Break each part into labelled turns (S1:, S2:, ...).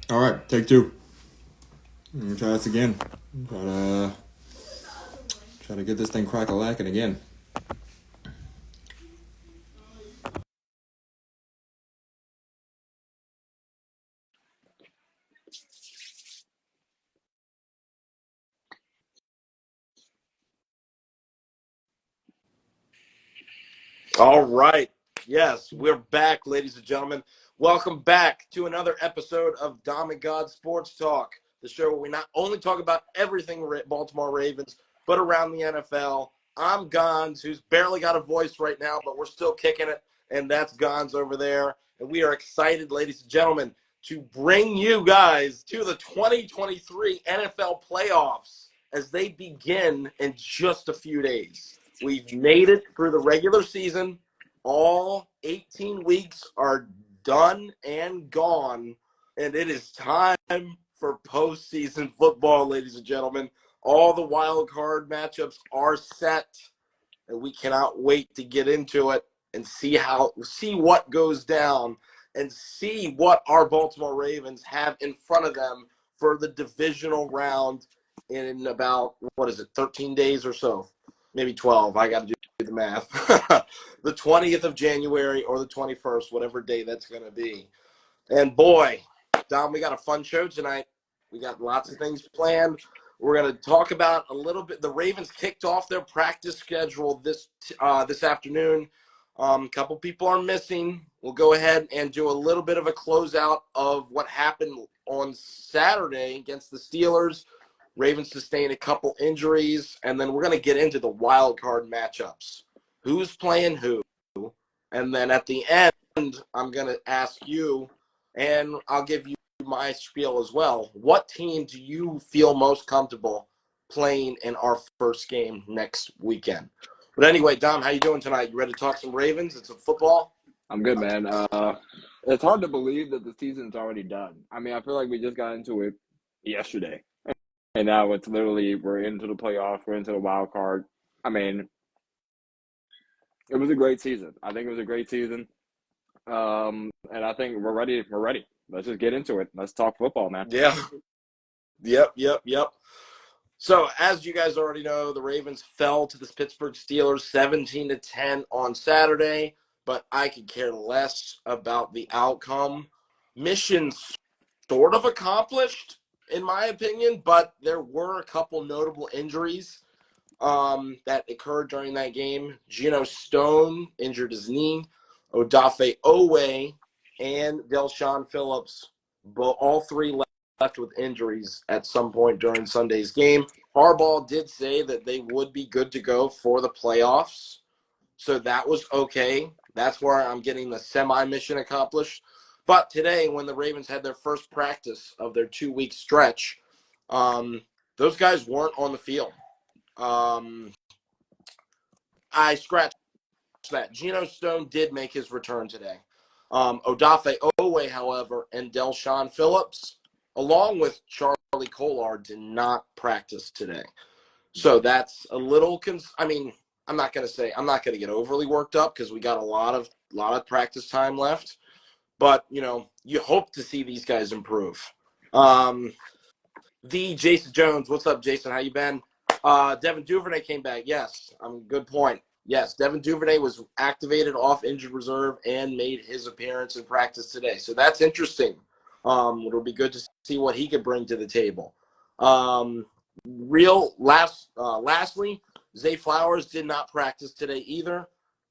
S1: All right, take two. Let me try this again. Try to get this thing crack-a-lacking again.
S2: All right. Yes, we're back, ladies and gentlemen. Welcome back to another episode of Dom and God Sports Talk, the show where we not only talk about everything Baltimore Ravens, but around the NFL. I'm Gonz, who's barely got a voice right now, but we're still kicking it, and that's Gonz over there. And we are excited, ladies and gentlemen, to bring you guys to the 2023 NFL playoffs as they begin in just a few days. We've made it through the regular season. All 18 weeks are done and gone, and it is time for postseason football, ladies and gentlemen. All the wild card matchups are set, and we cannot wait to get into it and see what goes down and see what our Baltimore Ravens have in front of them for the divisional round in about 13 days or so, maybe 12. I got to do the math. The 20th of January or the 21st, whatever day that's going to be. And boy, Dom, we got a fun show tonight. We got lots of things planned. We're going to talk about a little bit. The Ravens kicked off their practice schedule this afternoon. A couple people are missing. We'll go ahead and do a little bit of a closeout of what happened on Saturday against the Steelers. Ravens sustained a couple injuries, and then we're going to get into the wild card matchups. Who's playing who? And then at the end, I'm going to ask you, and I'll give you my spiel as well. What team do you feel most comfortable playing in our first game next weekend? But anyway, Dom, how you doing tonight? You ready to talk some Ravens and some football?
S3: I'm good, man. It's hard to believe that the season's already done. I mean, I feel like we just got into it yesterday, and now it's literally we're into the playoffs, we're into the wild card. I mean, it was a great season. I think it was a great season, and I think we're ready. We're ready. Let's just get into it. Let's talk football, man.
S2: Yeah. Yep. So, as you guys already know, the Ravens fell to the Pittsburgh Steelers 17-10 on Saturday, but I could care less about the outcome. Mission sort of accomplished, in my opinion, but there were a couple notable injuries that occurred during that game. Geno Stone injured his knee. Odafe Owe and Delshon Phillips, all three left with injuries at some point during Sunday's game. Harbaugh did say that they would be good to go for the playoffs, so that was okay. That's where I'm getting the semi-mission accomplished. But today, when the Ravens had their first practice of their 2-week stretch, those guys weren't on the field. I scratched that. Geno Stone did make his return today. Odafe Owe, however, and Delshon Phillips, along with Charlie Kolar, did not practice today. So that's a little I'm not going to get overly worked up because we got a lot of practice time left. But, you hope to see these guys improve. The Jason Jones, what's up, Jason? How you been? Devin Duvernay came back. Yes, good point. Yes, Devin Duvernay was activated off injured reserve and made his appearance in practice today. So that's interesting. It'll be good to see what he could bring to the table. Lastly, Zay Flowers did not practice today either,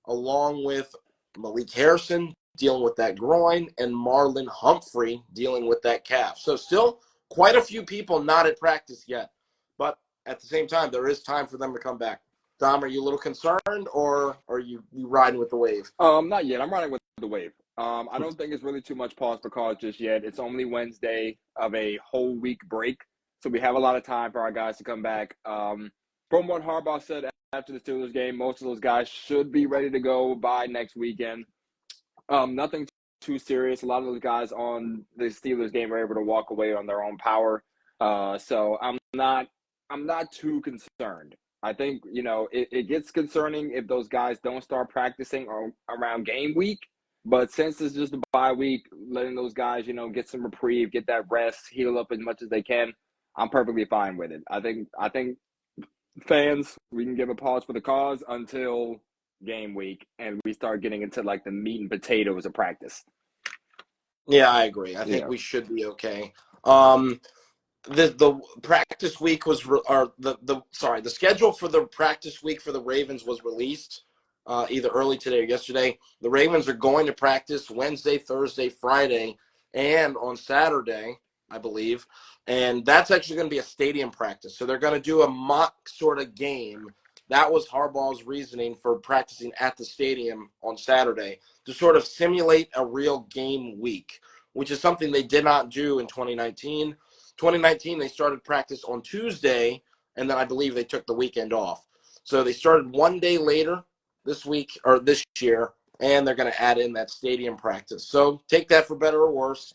S2: along with Malik Harrison dealing with that groin and Marlon Humphrey dealing with that calf. So still quite a few people not at practice yet, but at the same time, there is time for them to come back. Dom, are you a little concerned, or are you riding with the wave?
S3: Not yet. I'm riding with the wave. I don't think it's really too much pause for cause just yet. It's only Wednesday of a whole week break, so we have a lot of time for our guys to come back. From what Harbaugh said after the Steelers game, most of those guys should be ready to go by next weekend. Nothing too serious. A lot of those guys on the Steelers game were able to walk away on their own power. So I'm not too concerned. I think, it gets concerning if those guys don't start practicing around game week, But since it's just a bye week, letting those guys, get some reprieve, get that rest, heal up as much as they can, I'm perfectly fine with it. I think fans, we can give a pause for the cause until game week and we start getting into like the meat and potatoes of practice.
S2: Yeah, I agree. I think
S3: Yeah.
S2: we should be okay. The practice week was or the schedule for the practice week for the Ravens was released either early today or yesterday. The Ravens are going to practice Wednesday, Thursday, Friday, and on Saturday, I believe. And that's actually going to be a stadium practice. So they're going to do a mock sort of game. That was Harbaugh's reasoning for practicing at the stadium on Saturday to sort of simulate a real game week, which is something they did not do in 2019. 2019, they started practice on Tuesday, and then I believe they took the weekend off. So they started one day later this week or this year, and they're going to add in that stadium practice. So take that for better or worse.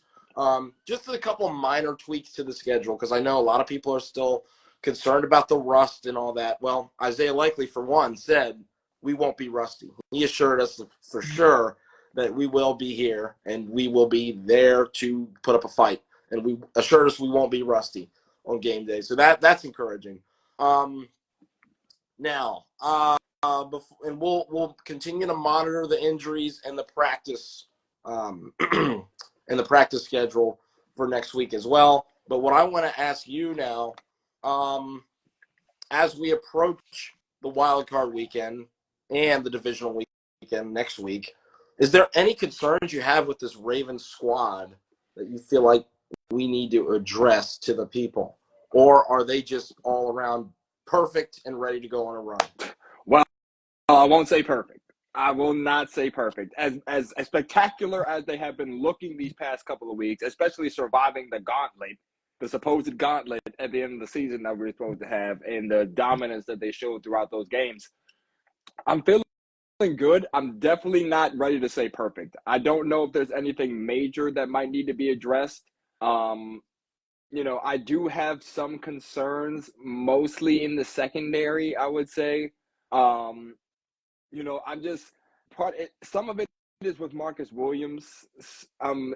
S2: Just a couple of minor tweaks to the schedule because I know a lot of people are still concerned about the rust and all that. Well, Isaiah Likely, for one, said we won't be rusty. He assured us for sure that we will be here and we will be there to put up a fight. And we assured us we won't be rusty on game day. So that's encouraging. Now, and we'll continue to monitor the injuries and the practice and the practice schedule for next week as well. But what I want to ask you now, as we approach the wild card weekend and the divisional weekend next week, is there any concerns you have with this Ravens squad that you feel like we need to address to the people? Or are they just all around perfect and ready to go on a run?
S3: Well, I won't say perfect. I will not say perfect. As spectacular as they have been looking these past couple of weeks, especially surviving the gauntlet, the supposed gauntlet at the end of the season that we were supposed to have, and the dominance that they showed throughout those games, I'm feeling good. I'm definitely not ready to say perfect. I don't know if there's anything major that might need to be addressed. I do have some concerns, mostly in the secondary, I would say. I'm just some of it is with Marcus Williams.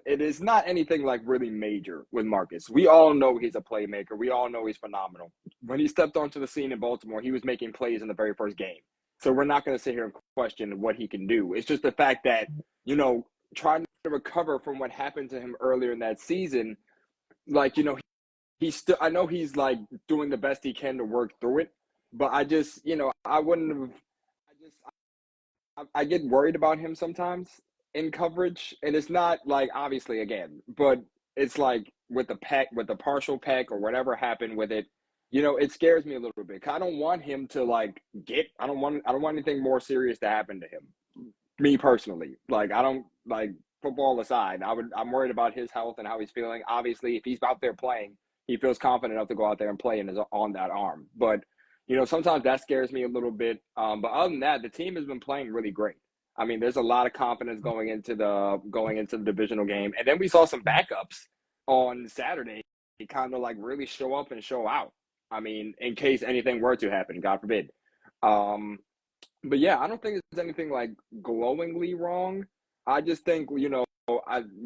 S3: It is not anything like really major with Marcus. We all know he's a playmaker. We all know he's phenomenal. When he stepped onto the scene in Baltimore, he was making plays in the very first game. So we're not going to sit here and question what he can do. It's just the fact that, trying to recover from what happened to him earlier in that season, like, he's still, I know he's like doing the best he can to work through it, but I just, I wouldn't have, I get worried about him sometimes in coverage, and it's not like obviously again, but it's like with the partial peck or whatever happened with it, it scares me a little bit. I don't want him to I don't want anything more serious to happen to him. Me personally, like I don't like football aside. I'm worried about his health and how he's feeling. Obviously, if he's out there playing, he feels confident enough to go out there and play and is on that arm, but. Sometimes that scares me a little bit. But other than that, the team has been playing really great. I mean, there's a lot of confidence going into the divisional game, and then we saw some backups on Saturday. Kind of like really show up and show out. I mean, in case anything were to happen, God forbid. But yeah, I don't think there's anything like glowingly wrong. I just think we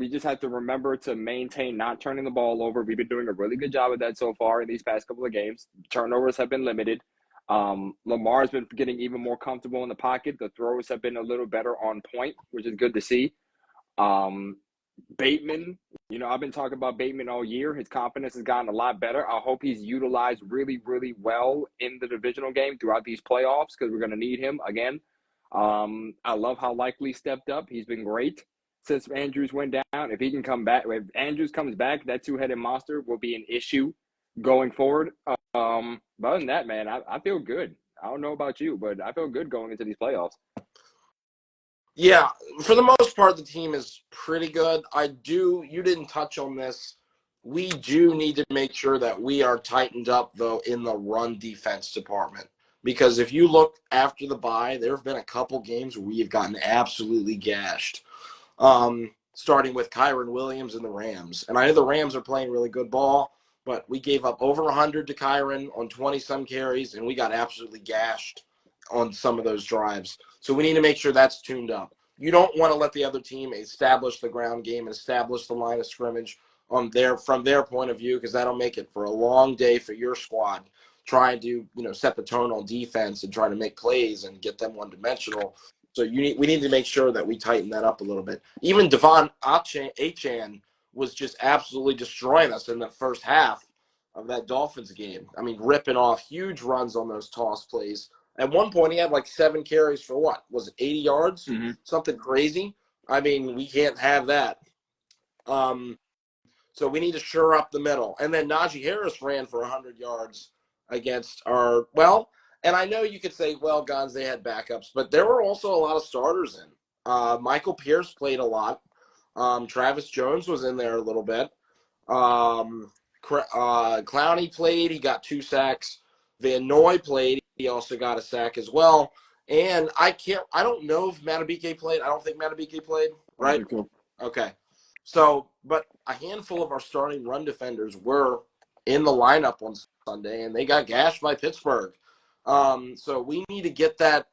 S3: just have to remember to maintain not turning the ball over. We've been doing a really good job of that so far in these past couple of games. Turnovers have been limited. Lamar's been getting even more comfortable in the pocket. The throws have been a little better on point, which is good to see. Bateman, I've been talking about Bateman all year. His confidence has gotten a lot better. I hope he's utilized really, really well in the divisional game throughout these playoffs because we're going to need him again. I love how Likely stepped up. He's been great since Andrews went down. If he can come back, if Andrews comes back, that two-headed monster will be an issue going forward. But other than that, man, I feel good. I don't know about you, but I feel good going into these playoffs.
S2: Yeah, for the most part, the team is pretty good. You didn't touch on this. We do need to make sure that we are tightened up, though, in the run defense department. Because if you look after the bye, there have been a couple games where we have gotten absolutely gashed. Starting with Kyron Williams and the Rams. And I know the Rams are playing really good ball, but we gave up over 100 to Kyron on 20-some carries, and we got absolutely gashed on some of those drives. So we need to make sure that's tuned up. you don't want to let the other team establish the ground game and establish the line of scrimmage from their point of view, because that'll make it for a long day for your squad trying to set the tone on defense and trying to make plays and get them one-dimensional. So we need to make sure that we tighten that up a little bit. Even Devon Achane was just absolutely destroying us in the first half of that Dolphins game. I mean, ripping off huge runs on those toss plays. At one point, he had like 7 carries for what? Was it 80 yards?
S3: Mm-hmm.
S2: Something crazy. I mean, we can't have that. So we need to shore up the middle. And then Najee Harris ran for 100 yards against and I know you could say, well, Gonz, they had backups, but there were also a lot of starters in. Michael Pierce played a lot. Travis Jones was in there a little bit. Clowney played. He got 2 sacks. Van Noy played. He also got a sack as well. And I don't know if Matabike played. I don't think Matabike played, right? Okay. So, but a handful of our starting run defenders were in the lineup on Sunday, and they got gashed by Pittsburgh. So we need to get that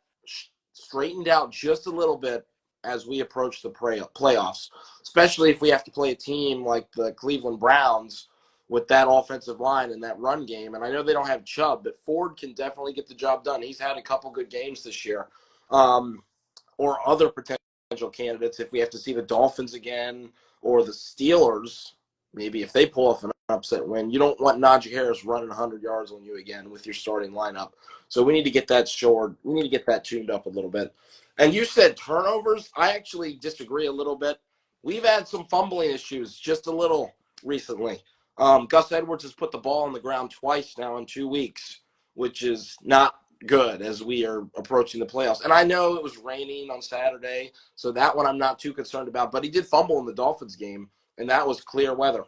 S2: straightened out just a little bit as we approach the playoffs, especially if we have to play a team like the Cleveland Browns with that offensive line and that run game. And I know they don't have Chubb, but Ford can definitely get the job done. He's had a couple good games this year. Or other potential candidates if we have to see the Dolphins again or the Steelers, maybe if they pull off an upset win. You don't want Najee Harris running 100 yards on you again with your starting lineup. So we need to get that shored. We need to get that tuned up a little bit. And you said turnovers. I actually disagree a little bit. We've had some fumbling issues just a little recently. Gus Edwards has put the ball on the ground twice now in 2 weeks, which is not good as we are approaching the playoffs. And I know it was raining on Saturday, so that one I'm not too concerned about. But he did fumble in the Dolphins game, and that was clear weather.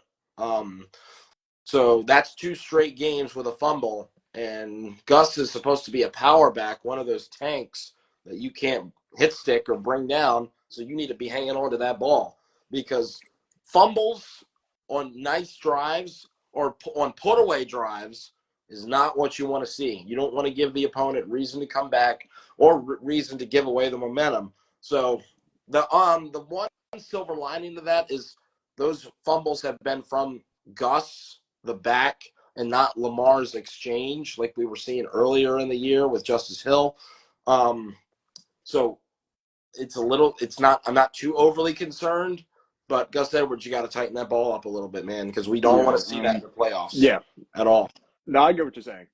S2: So that's 2 straight games with a fumble. And Gus is supposed to be a power back, one of those tanks that you can't hit stick or bring down. So you need to be hanging on to that ball, because fumbles on nice drives or on put-away drives is not what you want to see. You don't want to give the opponent reason to come back or reason to give away the momentum. So the one silver lining to that is those fumbles have been from Gus, the back, and not Lamar's exchange like we were seeing earlier in the year with Justice Hill. So I'm not too overly concerned, but Gus Edwards, you got to tighten that ball up a little bit, man, because we don't want to see that in the playoffs at all.
S3: No, I get what you're saying.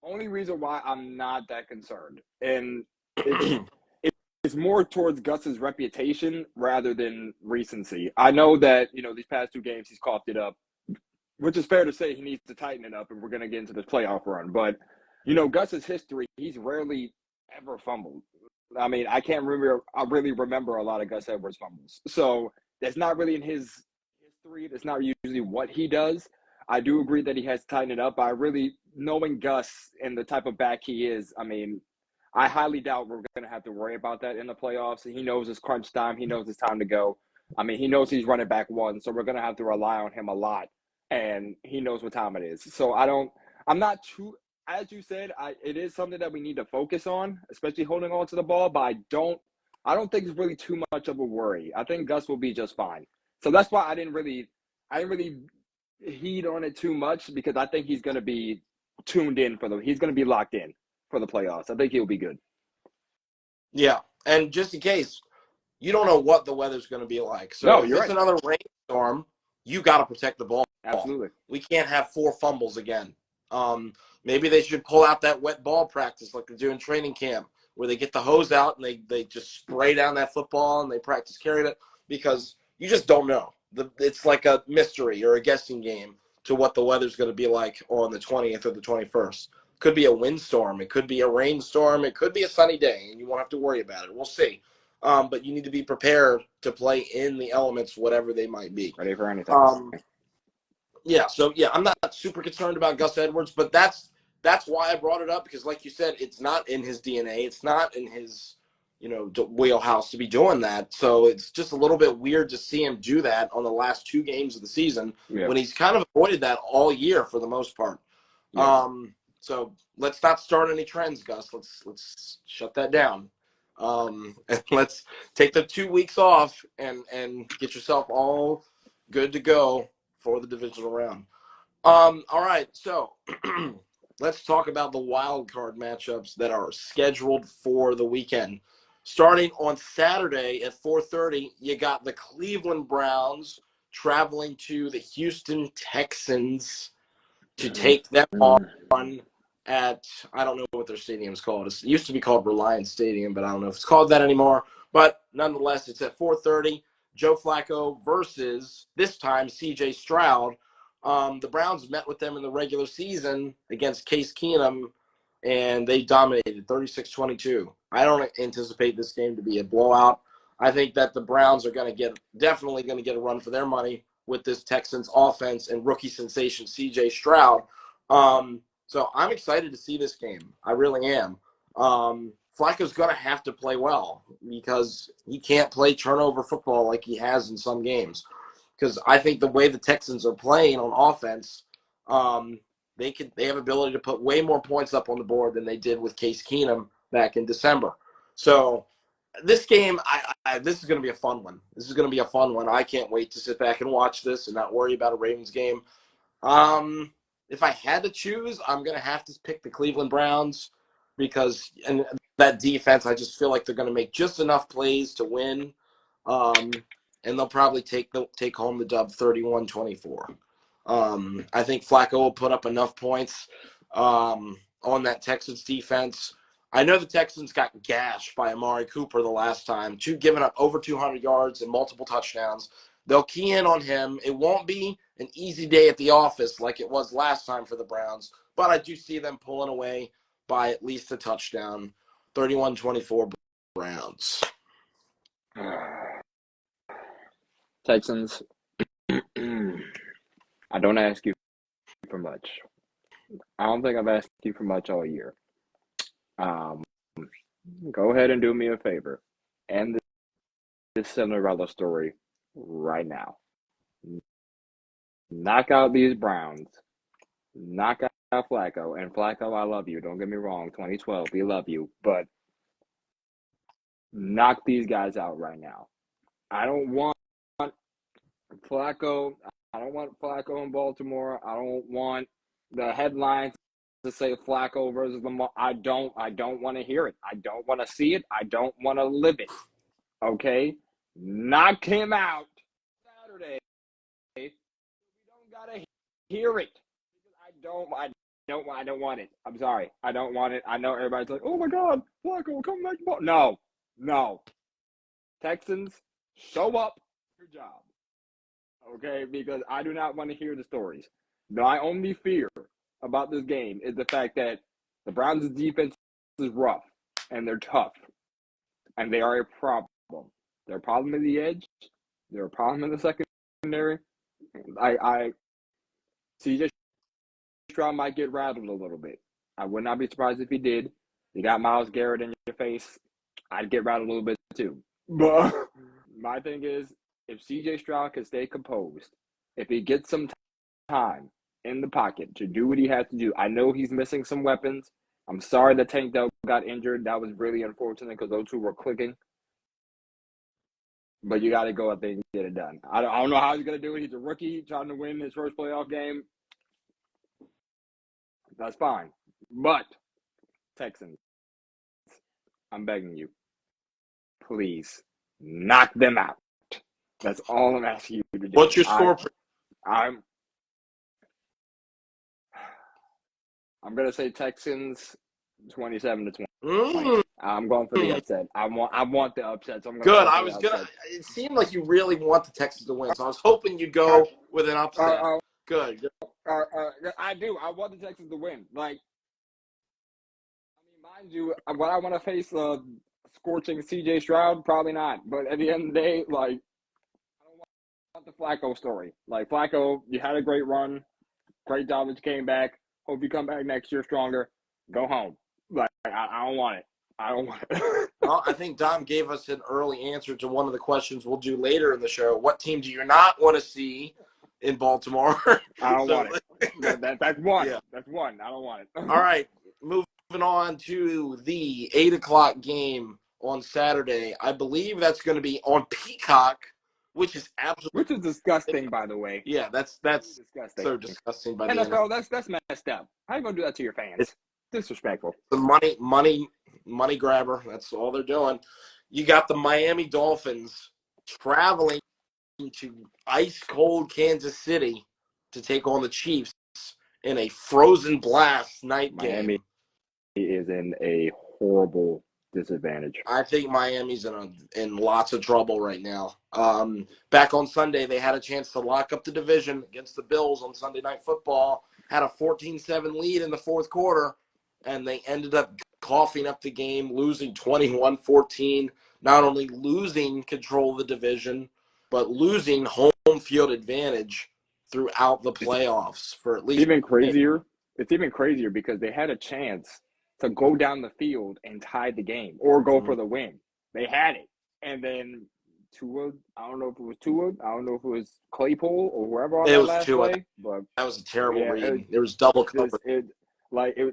S3: Only reason why I'm not that concerned, and it's more towards Gus's reputation rather than recency. I know that, these past 2 games he's coughed it up, which is fair to say he needs to tighten it up if we're going to get into this playoff run. But, Gus's history, he's rarely ever fumbled. I mean, I really remember a lot of Gus Edwards fumbles. So that's not really in his history. That's not usually what he does. I do agree that he has to tighten it up. But knowing Gus and the type of back he is, I mean, I highly doubt we're going to have to worry about that in the playoffs. He knows it's crunch time. He knows it's time to go. I mean, he knows he's running back 1, so we're going to have to rely on him a lot. And he knows what time it is. So I'm not too, as you said, it is something that we need to focus on, especially holding on to the ball. But I don't think it's really too much of a worry. I think Gus will be just fine. So that's why I didn't really heed on it too much, because I think he's going to be tuned in he's going to be locked in for the playoffs. I think he'll be good.
S2: Yeah, and just in case, you don't know what the weather's going to be like. So if it's another rainstorm, you got to protect the ball.
S3: Absolutely.
S2: We can't have 4 fumbles again. Maybe they should pull out that wet ball practice like they do in training camp, where they get the hose out and they just spray down that football and they practice carrying it, because you just don't know. It's like a mystery or a guessing game to what the weather's going to be like on the 20th or the 21st. Could be a windstorm. It could be a rainstorm. It could be a sunny day, and you won't have to worry about it. We'll see. But you need to be prepared to play in the elements, whatever they might be.
S3: Ready for anything.
S2: I'm not super concerned about Gus Edwards, but that's why I brought it up, because like you said, it's not in his DNA. It's not in his, wheelhouse to be doing that. So it's just a little bit weird to see him do that on the last 2 games of the season when he's kind of avoided that all year for the most part. Yeah. So let's not start any trends, Gus. Let's shut that down. And let's take the 2 weeks off and get yourself all good to go for the divisional round. All right, so let's talk about the wild card matchups that are scheduled for the weekend. Starting on Saturday at 4:30, you got the Cleveland Browns traveling to the Houston Texans to take them on at, I don't know what their stadium's called. It used to be called Reliance Stadium, but I don't know if it's called that anymore. But nonetheless, it's at 4:30. Joe Flacco versus, this time, C.J. Stroud. The Browns met with them in the regular season against Case Keenum, and they dominated 36-22. I don't anticipate this game to be a blowout. I think that the Browns are definitely going to get a run for their money with this Texans offense and rookie sensation C.J. Stroud. So I'm excited to see this game. I really am. Flacco's going to have to play well because he can't play turnover football like he has in some games. Because I think the way the Texans are playing on offense, they have ability to put way more points up on the board than they did with Case Keenum back in December. So this game, this is going to be a fun one. This is going to be a fun one. I can't wait to sit back and watch this and not worry about a Ravens game. If I had to choose, I'm going to have to pick the Cleveland Browns because and that defense, I just feel like they're going to make just enough plays to win. And they'll probably take home the dub 31-24. I think Flacco will put up enough points on that Texans defense. I know the Texans got gashed by Amari Cooper the last time, giving up over 200 yards and multiple touchdowns. They'll key in on him. It won't be an easy day at the office like it was last time for the Browns, but I do see them pulling away by at least a touchdown. 31-24 Browns.
S3: Texans, I don't ask you for much. I don't think I've asked you for much all year. Go ahead and do me a favor. End this Cinderella story right now. Knock out these Browns. Knock out Flacco. And Flacco, I love you. Don't get me wrong. 2012, we love you. But knock these guys out right now. I don't want Flacco. I don't want Flacco in Baltimore. I don't want the headlines to say Flacco versus Lamar. I don't want to hear it. I don't want to see it. I don't want to live it. Okay? Knock him out Saturday. We don't gotta hear it. I don't want it. I'm sorry. I don't want it. I know everybody's like, oh my God, Flacco, come back. No. Texans, show up your job. Okay? Because I do not want to hear the stories. My only fear about this game is the fact that the Browns' defense is rough and they're tough. And they are a problem. They're a problem at the edge. They're a problem in the secondary. CJ Stroud might get rattled a little bit. I would not be surprised if he did. You got Myles Garrett in your face. I'd get rattled a little bit too. But my thing is, if CJ Stroud can stay composed, if he gets some time in the pocket to do what he has to do, I know he's missing some weapons. I'm sorry that Tank Dell got injured. That was really unfortunate because those two were clicking. But you got to go out there and get it done. I don't know how he's going to do it. He's a rookie trying to win his first playoff game. That's fine. But, Texans, I'm begging you, please, knock them out. That's all I'm asking you to do.
S2: What's your score?
S3: I'm going to say Texans 27-20. I'm going for the upset. I want the upset. So I'm
S2: Good. It seemed like you really want the Texans to win, so I was hoping you'd go with an upset. Good.
S3: I do. I want the Texans to win. Like, I mean, mind you, would I want to face a scorching C.J. Stroud? Probably not. But at the end of the day, like, I don't want the Flacco story. Like, Flacco, you had a great run. Great job that you came back. Hope you come back next year stronger. Go home. Like, I don't want it. I don't want it.
S2: Well, I think Dom gave us an early answer to one of the questions we'll do later in the show. What team do you not want to see in Baltimore?
S3: I don't want it. That's one.
S2: Yeah.
S3: That's one. I don't want it.
S2: All right. Moving on to the 8 o'clock game on Saturday. I believe that's going to be on Peacock, which is absolutely
S3: Which is disgusting, by the way.
S2: yeah. That's
S3: Disgusting.
S2: so disgusting by the
S3: NFL, that's messed up. How you gonna do that to your
S2: It's
S3: fans? Disrespectful.
S2: the money grabber. That's all they're doing. You got the Miami Dolphins traveling to ice cold Kansas City to take on the Chiefs in a frozen blast night
S3: Miami
S2: game.
S3: is in a horrible disadvantage.
S2: I think Miami's in lots of trouble right now. Back on Sunday, they had a chance to lock up the division against the Bills on Sunday Night Football, had a 14-7 lead in the fourth quarter, and they ended up coughing up the game, losing 21-14, not only losing control of the division, but losing home field advantage throughout the playoffs for at least
S3: Even crazier. It's even crazier because they had a chance to go down the field and tie the game or go for the win. They had it, and then Tua. I don't know if it was Tua. I don't know if it was Claypool or whoever on
S2: it
S3: that
S2: was
S3: last
S2: Tua.
S3: play. But
S2: That was a terrible
S3: yeah,
S2: read. There was double coverage.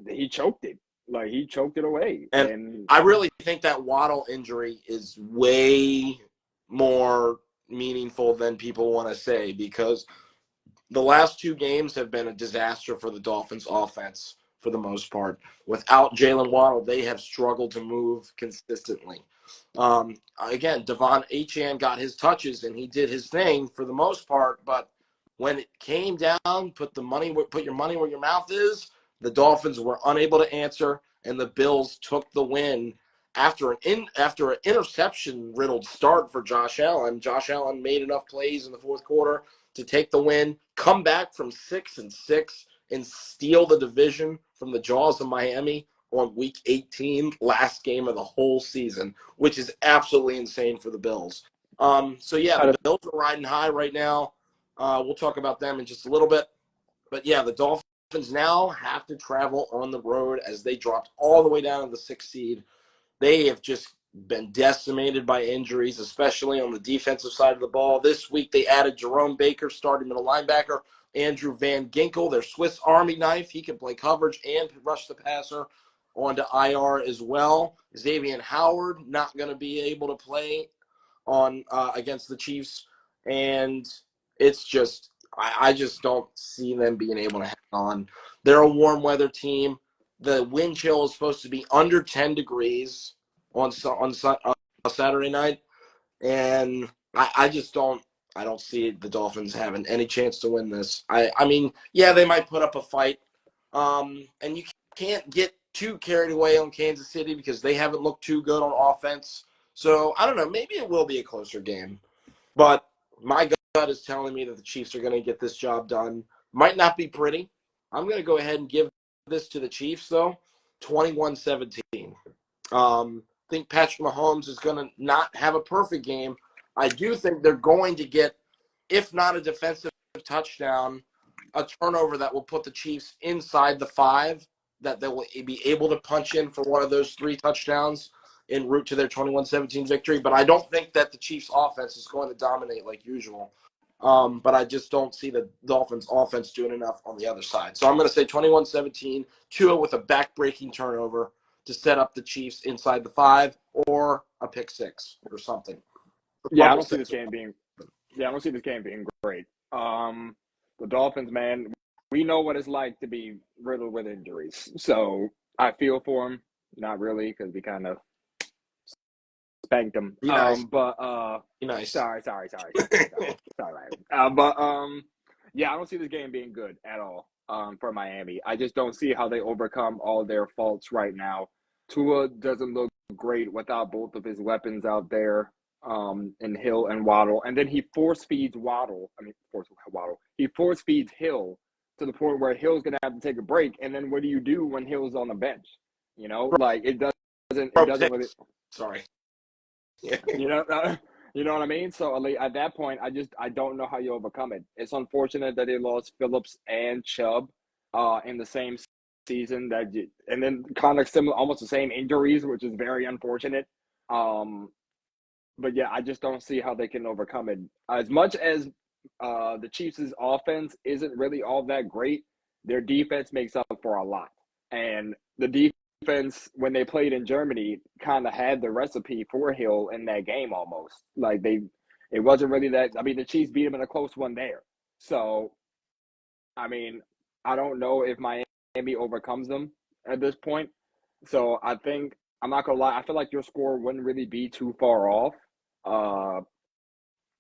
S3: he choked it. Like he choked it away.
S2: And
S3: And
S2: I really think that Waddle injury is way more meaningful than people want to say because the last two games have been a disaster for the Dolphins offense for the most part. Without Jalen Waddle, they have struggled to move consistently. Again, Devon Achane got his touches and he did his thing for the most part, but when it came down, put your money where your mouth is. The Dolphins were unable to answer, and the Bills took the win after an interception riddled start for Josh Allen. Josh Allen made enough plays in the fourth quarter to take the win, come back from 6-6, and steal the division from the jaws of Miami on week 18, last game of the whole season, which is absolutely insane for the Bills. So yeah, the Bills are riding high right now. We'll talk about them in just a little bit. But yeah, the Dolphins now have to travel on the road as they dropped all the way down to the 6th seed. They have just been decimated by injuries, especially on the defensive side of the ball. This week they added Jerome Baker, starting middle linebacker, Andrew Van Ginkel, their Swiss Army knife. He can play coverage and rush the passer onto IR as well. Xavier Howard not going to be able to play on against the Chiefs, and it's just I just don't see them being able to hang on. They're a warm weather team. The wind chill is supposed to be under 10 degrees on Saturday night, and I just don't see the Dolphins having any chance to win this. I mean, yeah, they might put up a fight, and you can't get too carried away on Kansas City because they haven't looked too good on offense. So I don't know. Maybe it will be a closer game, but my gut is telling me that the Chiefs are going to get this job done. Might not be pretty. I'm going to go ahead and give this to the Chiefs, though, 21-17. I think Patrick Mahomes is going to not have a perfect game. I do think they're going to get, if not a defensive touchdown, a turnover that will put the Chiefs inside the 5, that they will be able to punch in for one of those 3 touchdowns en route to their 21-17 victory. But I don't think that the Chiefs' offense is going to dominate like usual. But I just don't see the Dolphins' offense doing enough on the other side. So I'm going to say 21-17, Tua with a back-breaking turnover to set up the Chiefs inside the 5 or a pick 6 or something.
S3: yeah, I don't see this game being great. The Dolphins, man, we know what it's like to be riddled with injuries. So I feel for them. Not really, because we kind of spanked them.
S2: Be nice.
S3: Be
S2: nice.
S3: Sorry, sorry, yeah, I don't see this game being good at all. For Miami, I just don't see how they overcome all their faults right now. Tua doesn't look great without both of his weapons out there, in Hill and Waddle, and then he force feeds Waddle. He force feeds Hill to the point where Hill's gonna have to take a break. And then what do you do when Hill's on the bench? You know, like it doesn't really.
S2: Sorry. Yeah.
S3: You know what I mean? So at that point, I don't know how you overcome it. It's unfortunate that they lost Phillips and Chubb in the same season and then kind of similar, almost the same injuries, which is very unfortunate. But yeah, I just don't see how they can overcome it. As much as the Chiefs' offense isn't really all that great, their defense makes up for a lot. And the defense, when they played in Germany, kind of had the recipe for Hill in that game almost. Like it wasn't really that. I mean, the Chiefs beat them in a close one there. So, I mean, I don't know if Miami overcomes them at this point. So I think, I'm not gonna lie, I feel like your score wouldn't really be too far off.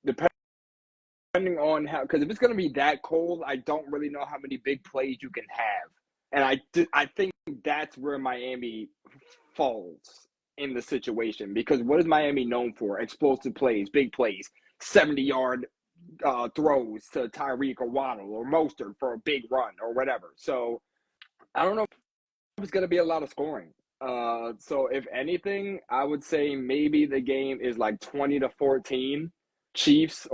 S3: Depending on how, because if it's going to be that cold, I don't really know how many big plays you can have. And I think that's where Miami falls in the situation, because what is Miami known for? Explosive plays, big plays, 70-yard throws to Tyreek or Waddle or Mostert for a big run or whatever. So I don't know if it's going to be a lot of scoring. So if anything, I would say maybe the game is like 20-14 Chiefs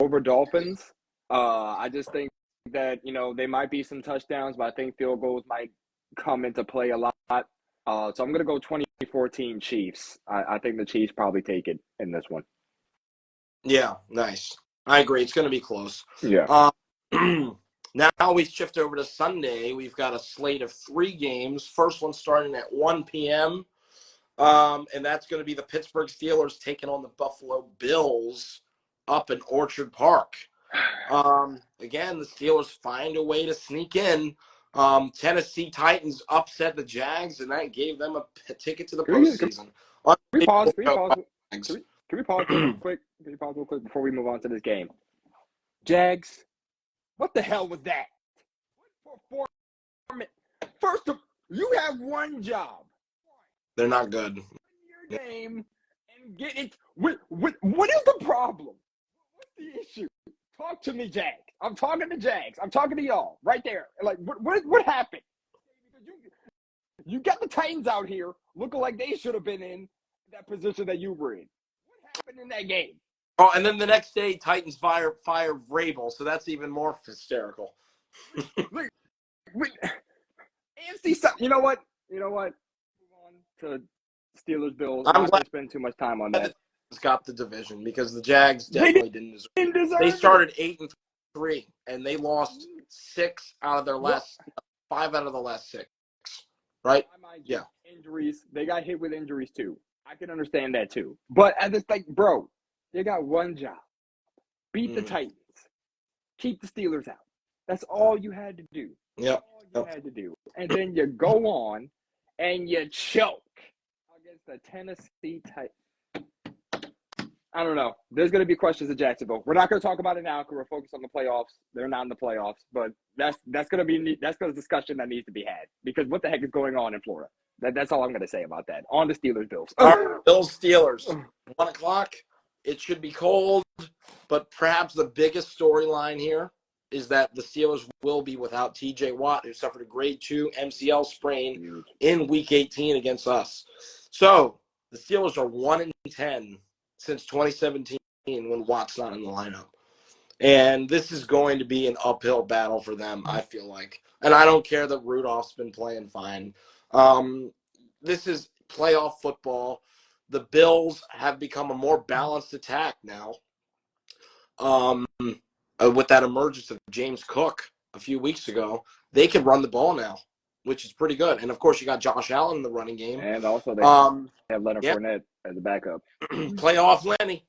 S3: over Dolphins. I just think that, they might be some touchdowns, but I think field goals might come into play a lot. So I'm going to go 2014 Chiefs. I think the Chiefs probably take it in this one.
S2: Yeah, nice. I agree. It's going to be close.
S3: Yeah.
S2: Now we shift over to Sunday. We've got a slate of 3 games. First one starting at 1 p.m. And that's going to be the Pittsburgh Steelers taking on the Buffalo Bills up in Orchard Park. Again, the Steelers find a way to sneak in. Tennessee Titans upset the Jags, and that gave them a ticket to the postseason.
S3: Can we pause real quick? Can we pause real quick before we move on to this game? Jags, what the hell was that? First of all, you have one job.
S2: They're not good.
S3: Your game and get it. What is the problem? What's the issue? Talk to me, Jags. I'm talking to Jags. I'm talking to y'all right there. Like, what happened? You got the Titans out here looking like they should have been in that position that you were in. What happened in that game?
S2: Oh, and then the next day, Titans fire Vrabel, so that's even more hysterical.
S3: AFC, you know what? Move on to Steelers Bills.
S2: I'm
S3: not
S2: glad
S3: to spend too much time on that.
S2: Got the division because the Jags definitely didn't deserve it. They started 8-3, and they lost 5 out of the last 6. Right? Yeah.
S3: Injuries. They got hit with injuries too. I can understand that too. But at this, bro, they got one job: beat the Titans, keep the Steelers out. That's all you had to do.
S2: Yep.
S3: Had to do, and then you go on and you choke against the Tennessee Titans. I don't know. There's going to be questions at Jacksonville. We're not going to talk about it now because we're focused on the playoffs. They're not in the playoffs, but that's going to be a discussion that needs to be had, because what the heck is going on in Florida? That's all I'm going to say about that. On the Steelers Bills.
S2: Bills Steelers 1:00. It should be cold, but perhaps the biggest storyline here is that the Steelers will be without T.J. Watt, who suffered a grade 2 MCL sprain in Week 18 against us. So the Steelers are 1-10 since 2017 when Watt's not in the lineup. And this is going to be an uphill battle for them, I feel like. And I don't care that Rudolph's been playing fine. This is playoff football. The Bills have become a more balanced attack now. With that emergence of James Cook a few weeks ago, they can run the ball now, which is pretty good. And, of course, you got Josh Allen in the running game.
S3: And also they have Leonard Fournette as a backup.
S2: Playoff Lenny.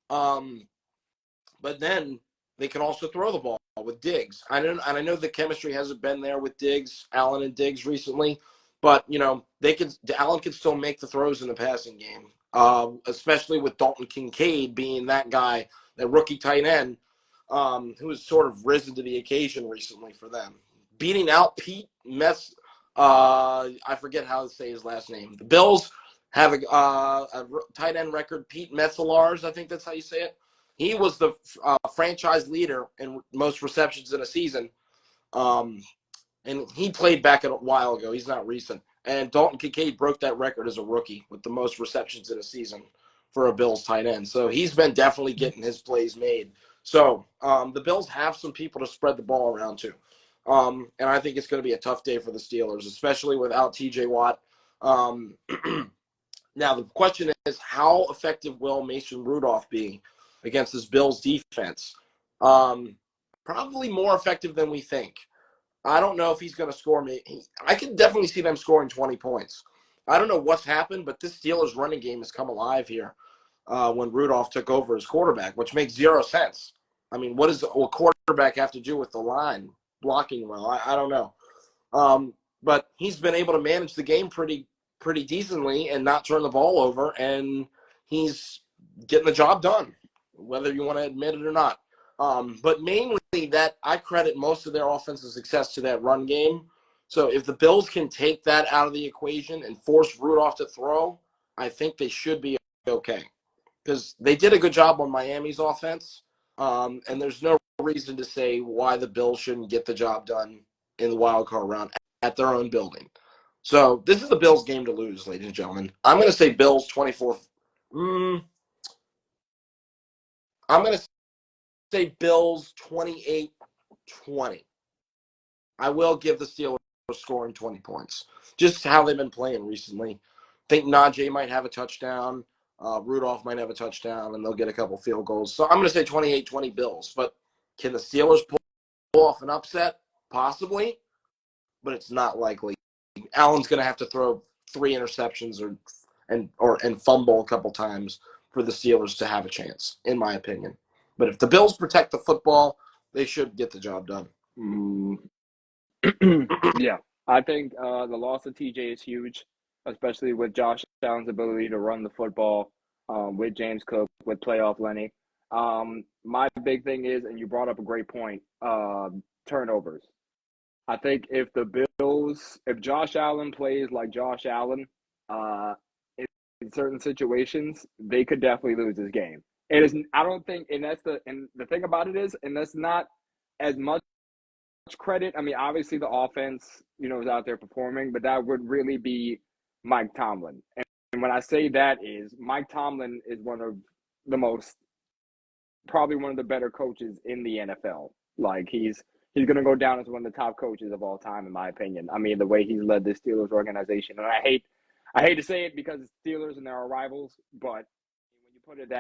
S2: But then they can also throw the ball with Diggs. I know the chemistry hasn't been there with Diggs, Allen and Diggs recently, but Allen can still make the throws in the passing game, especially with Dalton Kincaid being that guy, that rookie tight end, who has sort of risen to the occasion recently for them, beating out Pete Metz. I forget how to say his last name. The Bills have a tight end record, Pete Metzelaars, I think that's how you say it. He was the franchise leader in most receptions in a season, and he played back a while ago. He's not recent. And Dalton Kincaid broke that record as a rookie with the most receptions in a season for a Bills tight end. So he's been definitely getting his plays made. So the Bills have some people to spread the ball around to. And I think it's going to be a tough day for the Steelers, especially without T.J. Watt. Now, the question is, how effective will Mason Rudolph be against this Bills defense? Probably more effective than we think. I don't know if he's going to score me. I can definitely see them scoring 20 points. I don't know what's happened, but this Steelers running game has come alive here when Rudolph took over as quarterback, which makes zero sense. I mean, what does a quarterback have to do with the line blocking well? I don't know. But he's been able to manage the game pretty decently and not turn the ball over, and he's getting the job done, whether you want to admit it or not. But mainly that I credit most of their offensive success to that run game. So if the Bills can take that out of the equation and force Rudolph to throw, I think they should be okay. Because they did a good job on Miami's offense, and there's no reason to say why the Bills shouldn't get the job done in the wild card round at their own building. So this is the Bills' game to lose, ladies and gentlemen. I'm going to say Bills 24. I'm going to say Bills 28-20. I will give the Steelers scoring 20 points. Just how they've been playing recently. I think Najee might have a touchdown. Rudolph might have a touchdown, and they'll get a couple field goals. So I'm going to say 28-20 Bills. But can the Steelers pull off an upset? Possibly, but it's not likely. Allen's going to have to throw 3 interceptions and fumble a couple times for the Steelers to have a chance, in my opinion. But if the Bills protect the football, they should get the job done.
S3: Yeah, I think the loss of TJ is huge, especially with Josh Allen's ability to run the football, with James Cook, with playoff Lenny. My big thing is, and you brought up a great point, turnovers. I think if Josh Allen plays like Josh Allen, in certain situations, they could definitely lose this game. It is. I don't think, and the thing about it is, and that's not as much credit. I mean, obviously the offense, is out there performing, but that would really be Mike Tomlin. And when I say that is, Mike Tomlin is probably one of the better coaches in the NFL. Like he's going to go down as one of the top coaches of all time, in my opinion. I mean, the way he's led the Steelers organization, and I hate to say it because it's Steelers and they're our rivals, but when you put it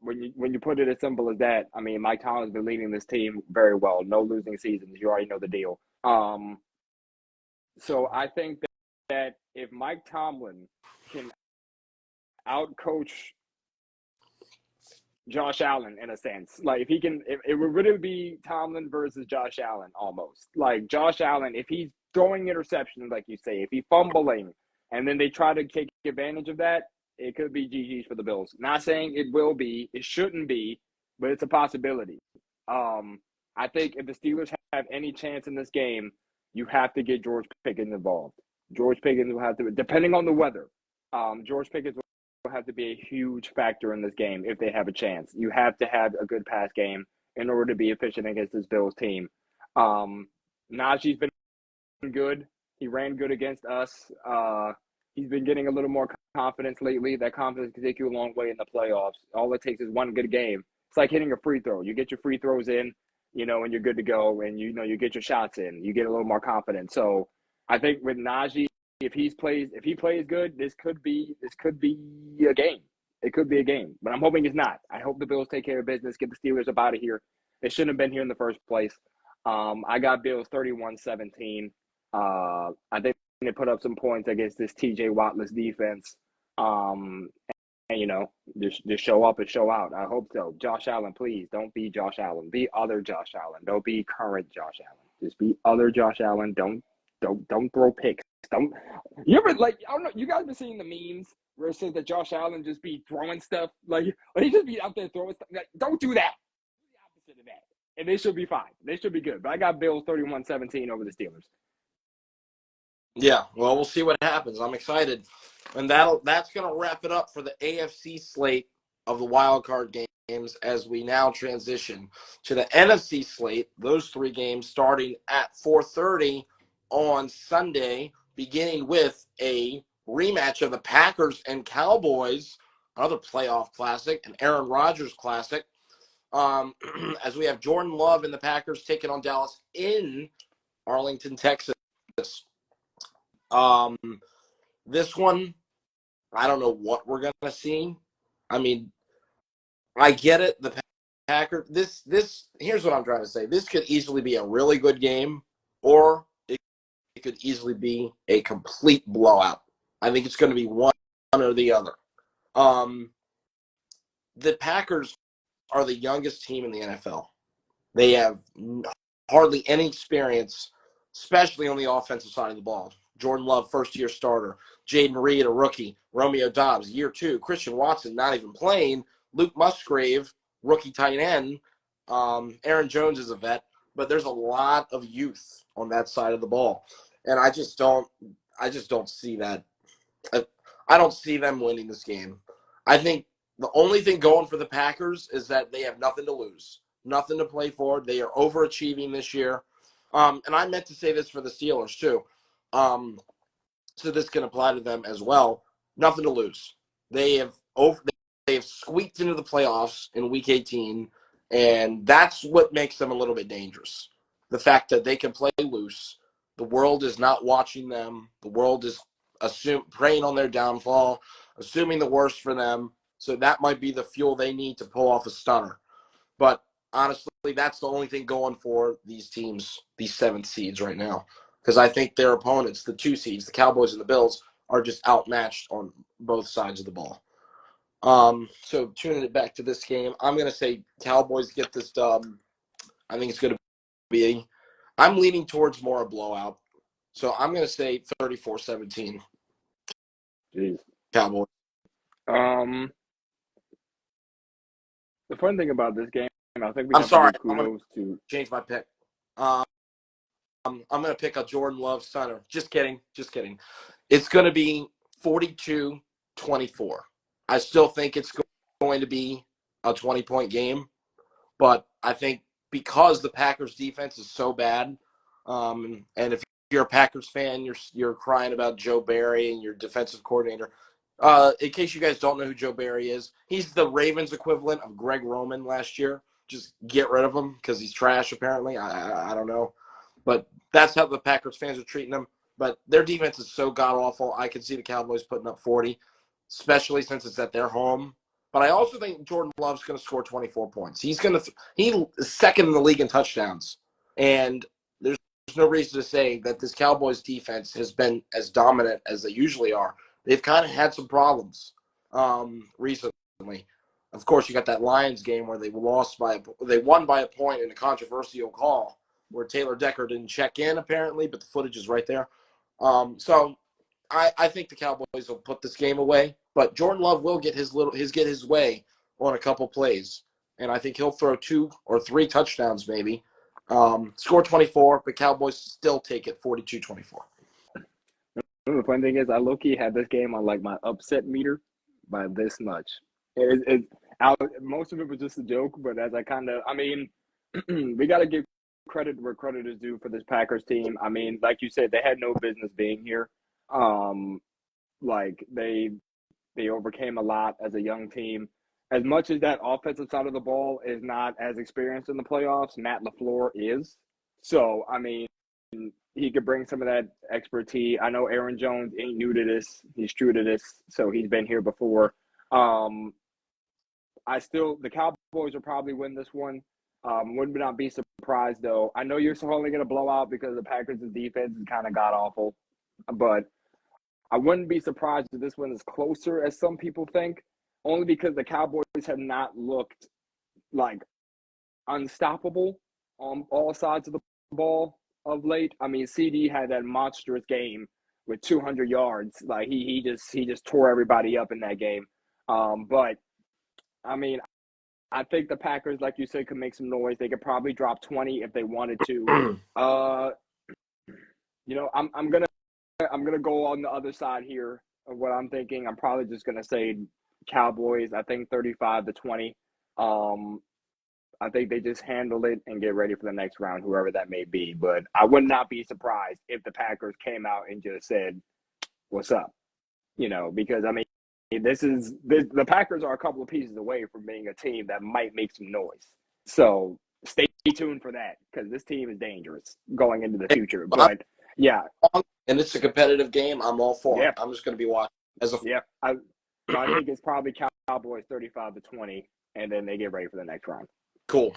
S3: when you put it as simple as that, I mean, Mike Tomlin's been leading this team very well. No losing seasons. You already know the deal. So I think that if Mike Tomlin can outcoach Josh Allen in a sense, like if he can, it would really be Tomlin versus Josh Allen almost. Like Josh Allen, if he's throwing interceptions, like you say, if he's fumbling, and then they try to take advantage of that, it could be GG's for the Bills. Not saying it will be, it shouldn't be, but it's a possibility. I think if the Steelers have any chance in this game, you have to get George Pickens involved. George Pickens will have to, depending on the weather, George Pickens will have to be a huge factor in this game if they have a chance. You have to have a good pass game in order to be efficient against this Bills team. Najee's been good. He ran good against us. He's been getting a little more confidence lately. That confidence can take you a long way in the playoffs. All it takes is one good game. It's like hitting a free throw. You get your free throws in, and you're good to go, and you get your shots in. You get a little more confident. So I think with Najee, if he plays good, this could be a game. It could be a game, but I'm hoping it's not. I hope the Bills take care of business, get the Steelers up out of here. They shouldn't have been here in the first place. I got Bills 31-17. I think they put up some points against this TJ Wattless defense. And just show up and show out. I hope so. Josh Allen, please don't be Josh Allen. Be other Josh Allen. Don't be current Josh Allen. Just be other Josh Allen. Don't throw picks. Don't. You ever I don't know. You guys been seeing the memes where it says that Josh Allen just be throwing stuff like he just be out there throwing stuff. Like, don't do that. Do the opposite of that, and they should be fine. They should be good. But I got Bills 31-17 over the Steelers.
S2: Yeah, well, we'll see what happens. I'm excited. And that's going to wrap it up for the AFC slate of the wild card games as we now transition to the NFC slate. Those 3 games starting at 4:30 on Sunday, beginning with a rematch of the Packers and Cowboys, another playoff classic, an Aaron Rodgers classic, as we have Jordan Love and the Packers taking on Dallas in Arlington, Texas. This one, I don't know what we're going to see. I mean, I get it. The Packers, here's what I'm trying to say. This could easily be a really good game or it could easily be a complete blowout. I think it's going to be one or the other. The Packers are the youngest team in the NFL. They have hardly any experience, especially on the offensive side of the ball. Jordan Love, first-year starter. Jaden Reed, a rookie. Romeo Doubs, year 2. Christian Watson, not even playing. Luke Musgrave, rookie tight end. Aaron Jones is a vet. But there's a lot of youth on that side of the ball. And I just don't see that. I don't see them winning this game. I think the only thing going for the Packers is that they have nothing to lose, nothing to play for. They are overachieving this year. And I meant to say this for the Steelers too. So this can apply to them as well. Nothing to lose. They have squeaked into the playoffs in Week 18, and that's what makes them a little bit dangerous. The fact that they can play loose. The world is not watching them. The world is preying on their downfall, assuming the worst for them. So that might be the fuel they need to pull off a stunner. But honestly, that's the only thing going for these teams, these 7th seeds right now. Because I think their opponents, the 2 seeds, the Cowboys and the Bills, are just outmatched on both sides of the ball. So tuning it back to this game, I'm going to say Cowboys get this dub. I think it's going to be I'm leaning towards more a blowout. So I'm going to say 34-17.
S3: Jeez.
S2: Cowboys.
S3: The fun thing about this game, I think we
S2: I'm
S3: have
S2: sorry.
S3: to give kudos to.
S2: Change my pick. I'm going to pick a Jordan Love stunner. Just kidding. It's going to be 42-24. I still think it's going to be a 20-point game, but I think because the Packers defense is so bad, and if you're a Packers fan, you're crying about Joe Barry and your defensive coordinator. In case you guys don't know who Joe Barry is, he's the Ravens equivalent of Greg Roman last year. Just get rid of him because he's trash, apparently. I don't know. But that's how the Packers fans are treating him. But their defense is so god-awful, I can see the Cowboys putting up 40, especially since it's at their home. But I also think Jordan Love's going to score 24 points. He's second in the league in touchdowns. And there's no reason to say that this Cowboys defense has been as dominant as they usually are. They've kind of had some problems recently. Of course, you got that Lions game where they won by a point in a controversial call where Taylor Decker didn't check in apparently, but the footage is right there. So I think the Cowboys will put this game away, but Jordan Love will get his way on a couple plays, and I think he'll throw 2 or 3 touchdowns maybe. Score 24, but Cowboys still take it 42-24.
S3: The funny thing is, I low-key had this game on like my upset meter by this much. Most of it was just a joke, but as we got to give credit where credit is due for this Packers team. I mean, like you said, they had no business being here. Like they overcame a lot as a young team. As much as that offensive side of the ball is not as experienced in the playoffs, Matt LaFleur is. So, I mean, he could bring some of that expertise. I know Aaron Jones ain't new to this. He's true to this, so he's been here before. The Cowboys will probably win this one. Would not be surprised, though. I know you're only going to blow out because the Packers' defense is kind of god-awful, but I wouldn't be surprised if this one is closer as some people think, only because the Cowboys have not looked like unstoppable on all sides of the ball of late. I mean, CD had that monstrous game with 200 yards. Like he just tore everybody up in that game. But I mean, I think the Packers, like you said, could make some noise. They could probably drop 20 if they wanted to. I'm gonna go on the other side here of what I'm thinking. I'm probably just gonna say Cowboys. I think 35-20. I think they just handle it and get ready for the next round, whoever that may be. But I would not be surprised if the Packers came out and just said, "What's up?" Because I mean, the Packers are a couple of pieces away from being a team that might make some noise. So stay tuned for that because this team is dangerous going into the future. But yeah,
S2: and it's a competitive game. I'm all for
S3: it.
S2: I'm just going to be watching
S3: I think it's probably Cowboys 35-20, and then they get ready for the next round.
S2: Cool.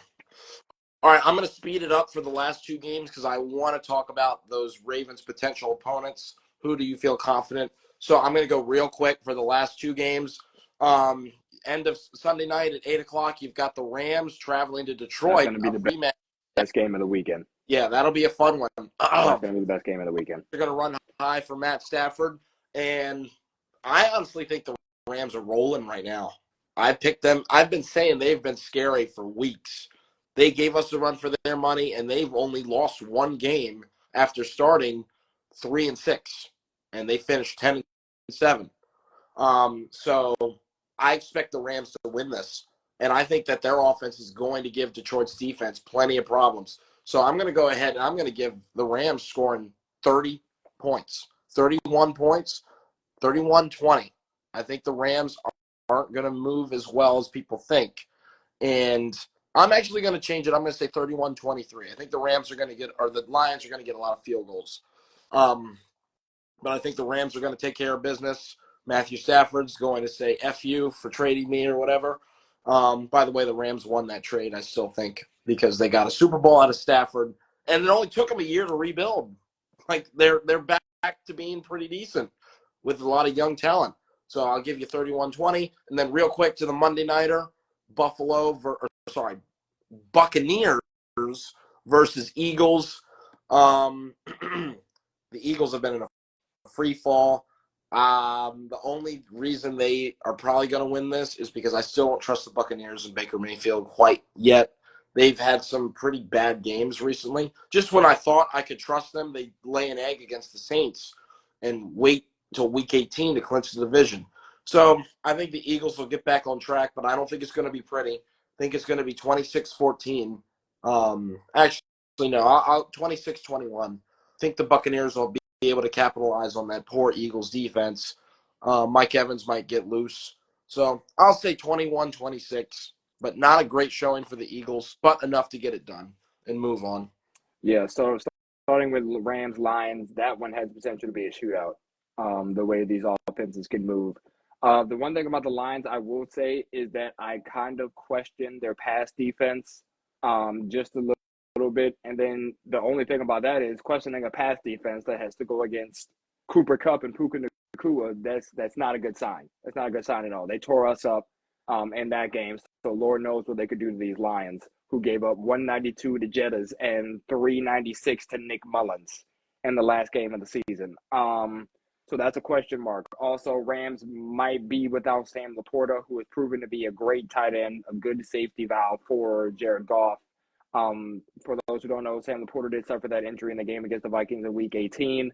S2: All right, I'm going to speed it up for the last two games because I want to talk about those Ravens' potential opponents. Who do you feel confident? So I'm going to go real quick for the last two games. End of Sunday night at 8 o'clock, you've got the Rams traveling to
S3: That's
S2: Detroit,
S3: going to be
S2: a
S3: the
S2: rematch.
S3: best game of the weekend.
S2: Yeah, that'll be a fun one.
S3: That's going to be the best game of the weekend.
S2: They're going to run high for Matt Stafford, and I honestly think the Rams are rolling right now. I picked them. I've been saying they've been scary for weeks. They gave us a run for their money, and they've only lost one game after starting 3-6, and they finished 10-7. So I expect the Rams to win this, and I think that their offense is going to give Detroit's defense plenty of problems. So I'm going to go ahead and I'm going to give the Rams scoring 30 points, 31 points, 31-20. I think the Rams aren't going to move as well as people think. And I'm actually going to change it. I'm going to say 31-23. I think the Rams are going to get, or the Lions are going to get a lot of field goals. But I think the Rams are going to take care of business. Matthew Stafford's going to say F you for trading me or whatever. By the way, the Rams won that trade, I still think, because they got a Super Bowl out of Stafford, and it only took them a year to rebuild. Like, they're back to being pretty decent with a lot of young talent. So I'll give you 31-20. And then real quick to the Monday Nighter, Buccaneers versus Eagles. The Eagles have been in a free fall. The only reason they are probably going to win this is because I still don't trust the Buccaneers and Baker Mayfield quite yet. They've had some pretty bad games recently. Just when I thought I could trust them, they lay an egg against the Saints and wait until Week 18 to clinch the division. So I think the Eagles will get back on track, but I don't think it's going to be pretty. I think it's going to be 26-14. Actually, no, I'll 26-21. I think the Buccaneers will be able to capitalize on that poor Eagles defense. Mike Evans might get loose. So I'll say 21-26, but not a great showing for the Eagles, but enough to get it done and move on.
S3: Yeah, so starting with Rams Lions, that one has potential to be a shootout. The way these offenses can move. The one thing about the Lions I will say is that I kind of question their pass defense just a little bit. And then the only thing about that is questioning a pass defense that has to go against Cooper Kupp and Puka Nacua. That's not a good sign. That's not a good sign at all. They tore us up in that game. So Lord knows what they could do to these Lions, who gave up 192 to Jettas and 396 to Nick Mullins in the last game of the season. So that's a question mark. Also, Rams might be without Sam Laporta, who has proven to be a great tight end, a good safety valve for Jared Goff. For those who don't know, Sam Laporta did suffer that injury in the game against the Vikings in Week 18.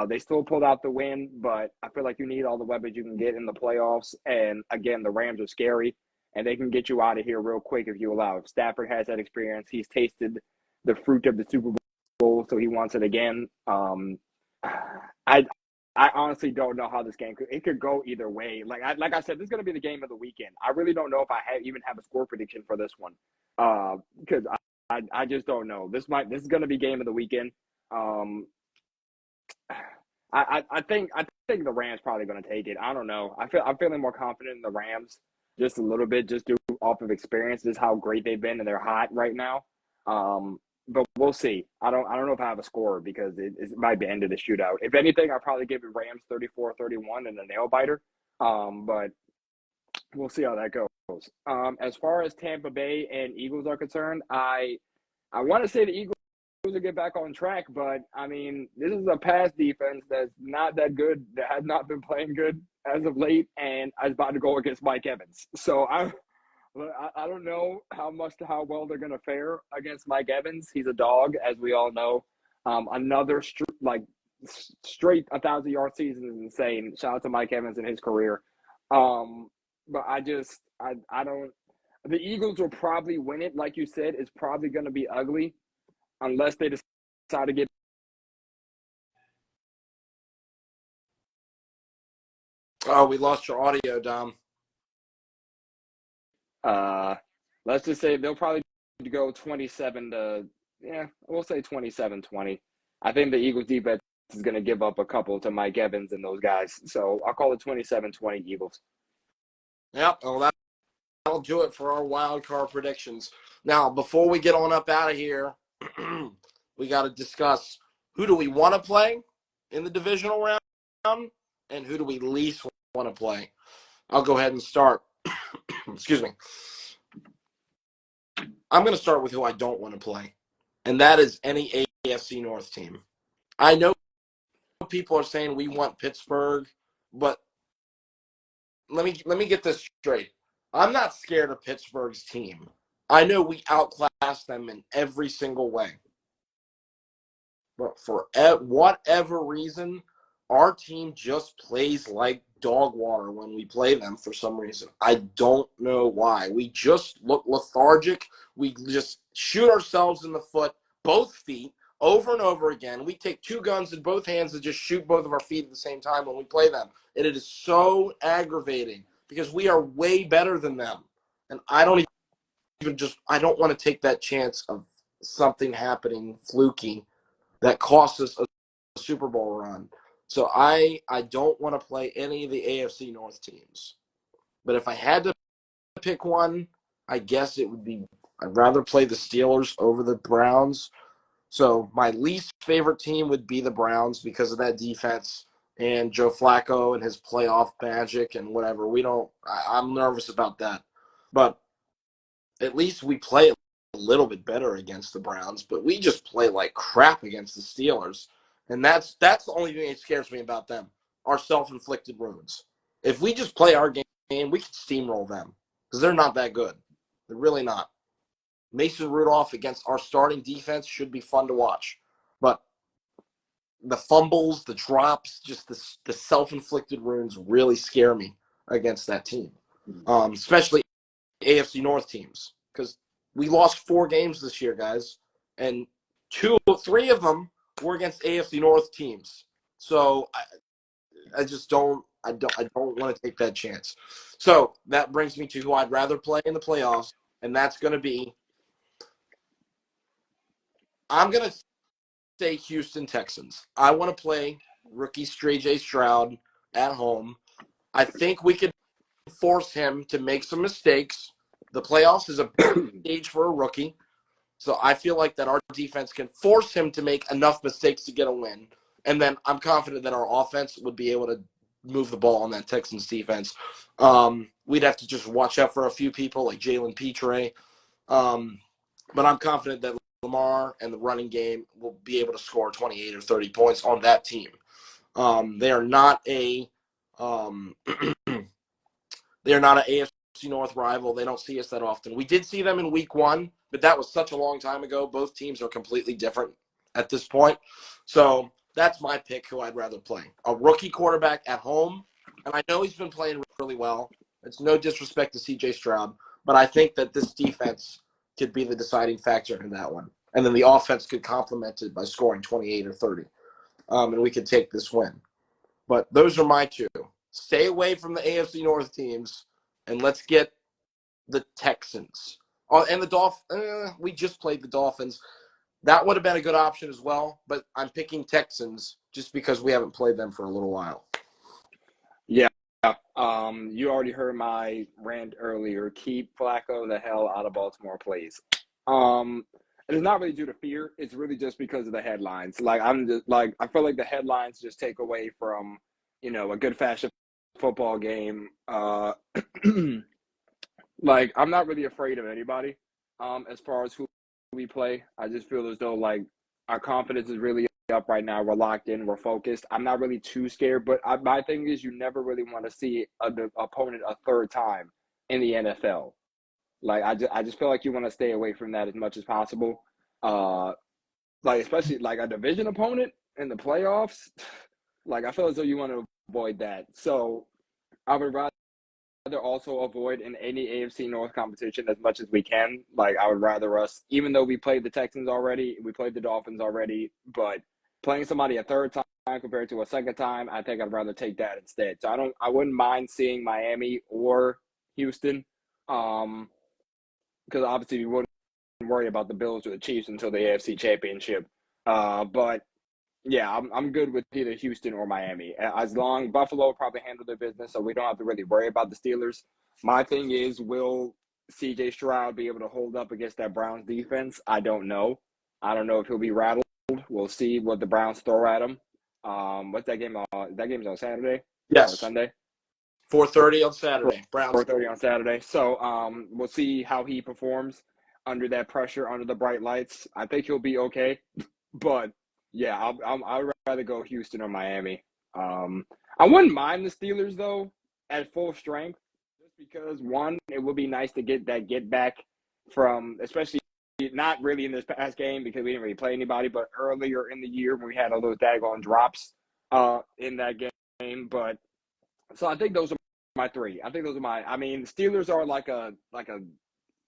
S3: They still pulled out the win, but I feel like you need all the weapons you can get in the playoffs. And again, the Rams are scary, and they can get you out of here real quick if you allow. If Stafford has that experience, he's tasted the fruit of the Super Bowl, so he wants it again. I honestly don't know how this game could go either way. Like I said, this is going to be the game of the weekend. I really don't know if I even have a score prediction for this one, because I just don't know. This is going to be game of the weekend. I think the Rams probably going to take it. I don't know. I'm feeling more confident in the Rams just a little bit, just due off of experience, just how great they've been and they're hot right now. But we'll see. I don't know if I have a score because it might be end of the shootout. If anything, I'll probably give it Rams 34-31 and a nail biter. But we'll see how that goes. As far as Tampa Bay and Eagles are concerned, I want to say the Eagles will get back on track, but I mean, this is a pass defense that's not that good, that has not been playing good as of late, and I was about to go against Mike Evans. So I don't know how well they're going to fare against Mike Evans. He's a dog, as we all know. Another straight 1,000-yard season is insane. Shout out to Mike Evans and his career. But I don't. The Eagles will probably win it, like you said. It's probably going to be ugly, unless they decide to get.
S2: Oh, we lost your audio, Dom.
S3: Let's just say they'll probably go 27 to, we'll say 27-20. I think the Eagles defense is going to give up a couple to Mike Evans and those guys. So I'll call it 27-20 Eagles.
S2: Yep. Well, that that'll do it for our wild card predictions. Now, before we get on up out of here, we got to discuss who do we want to play in the divisional round and who do we least want to play. I'll go ahead and start. Excuse me. I'm going to start with who I don't want to play, and that is any AFC North team. I know people are saying we want Pittsburgh, but let me get this straight. I'm not scared of Pittsburgh's team. I know we outclass them in every single way. But for whatever reason, our team just plays like dog water when we play them for some reason. I don't know why. We just look lethargic. We just shoot ourselves in the foot, both feet, over and over again. We take two guns in both hands and just shoot both of our feet at the same time when we play them. And it is so aggravating because we are way better than them. And I don't want to take that chance of something happening fluky that costs us a Super Bowl run. So I don't want to play any of the AFC North teams. But if I had to pick one, I guess it would be I'd rather play the Steelers over the Browns. So my least favorite team would be the Browns because of that defense and Joe Flacco and his playoff magic and whatever. I'm nervous about that. But at least we play a little bit better against the Browns, but we just play like crap against the Steelers. And that's the only thing that scares me about them, our self-inflicted wounds. If we just play our game, we can steamroll them because they're not that good. They're really not. Mason Rudolph against our starting defense should be fun to watch. But the fumbles, the drops, just the self-inflicted wounds really scare me against that team, especially AFC North teams, because we lost 4 games this year, guys, and 3 of them were against AFC North teams. So I just don't want to take that chance. So that brings me to who I'd rather play in the playoffs, and that's going to be I'm going to say Houston Texans. I want to play rookie J. Stroud at home. I think we could force him to make some mistakes. The playoffs is a big stage for a rookie. So I feel like that our defense can force him to make enough mistakes to get a win. And then I'm confident that our offense would be able to move the ball on that Texans defense. We'd have to just watch out for a few people like Jalen Petre. But I'm confident that Lamar and the running game will be able to score 28 or 30 points on that team. They are not a AFC North rival. They don't see us that often. We did see them in week 1, but that was such a long time ago. Both teams are completely different at this point. So that's my pick who I'd rather play. A rookie quarterback at home, and I know he's been playing really well. It's no disrespect to C.J. Stroud, but I think that this defense could be the deciding factor in that one. And then the offense could complement it by scoring 28 or 30. And we could take this win. But those are my 2. Stay away from the AFC North teams, and let's get the Texans. And the Dolphins, we just played the Dolphins. That would have been a good option as well, but I'm picking Texans just because we haven't played them for a little while.
S3: Yeah. You already heard my rant earlier. Keep Flacco the hell out of Baltimore, please. It's not really due to fear. It's really just because of the headlines. Like I feel like the headlines just take away from, a good fashion football game. Like I'm not really afraid of anybody. As far as who we play, I just feel as though like our confidence is really up right now. We're locked in. We're focused. I'm not really too scared, but my thing is you never really want to see the opponent a third time in the NFL. Like I just feel like you want to stay away from that as much as possible. Like especially like a division opponent in the playoffs. Like I feel as though you want to avoid that. So I would rather also avoid in any AFC North competition as much as we can. Like I would rather us, even though we played the Texans already, we played the Dolphins already, but playing somebody a third time compared to a second time, I think I'd rather take that instead. So I wouldn't mind seeing Miami or Houston, because obviously we wouldn't worry about the Bills or the Chiefs until the AFC Championship. But yeah, I'm good with either Houston or Miami. As long Buffalo will probably handle their business, so we don't have to really worry about the Steelers. My thing is, will C.J. Stroud be able to hold up against that Browns defense? I don't know. I don't know if he'll be rattled. We'll see what the Browns throw at him. What's that game on? That game's on Saturday or
S2: Yes.
S3: Sunday?
S2: 4:30 on Saturday. Browns.
S3: 4:30 on Saturday. So we'll see how he performs under that pressure, under the bright lights. I think he'll be okay. But yeah, I'd rather go Houston or Miami. I wouldn't mind the Steelers though at full strength, just because one, it would be nice to get back from, especially not really in this past game because we didn't really play anybody, but earlier in the year when we had all those daggone drops in that game. But so I think those are my three. I think those are my. I mean, Steelers are like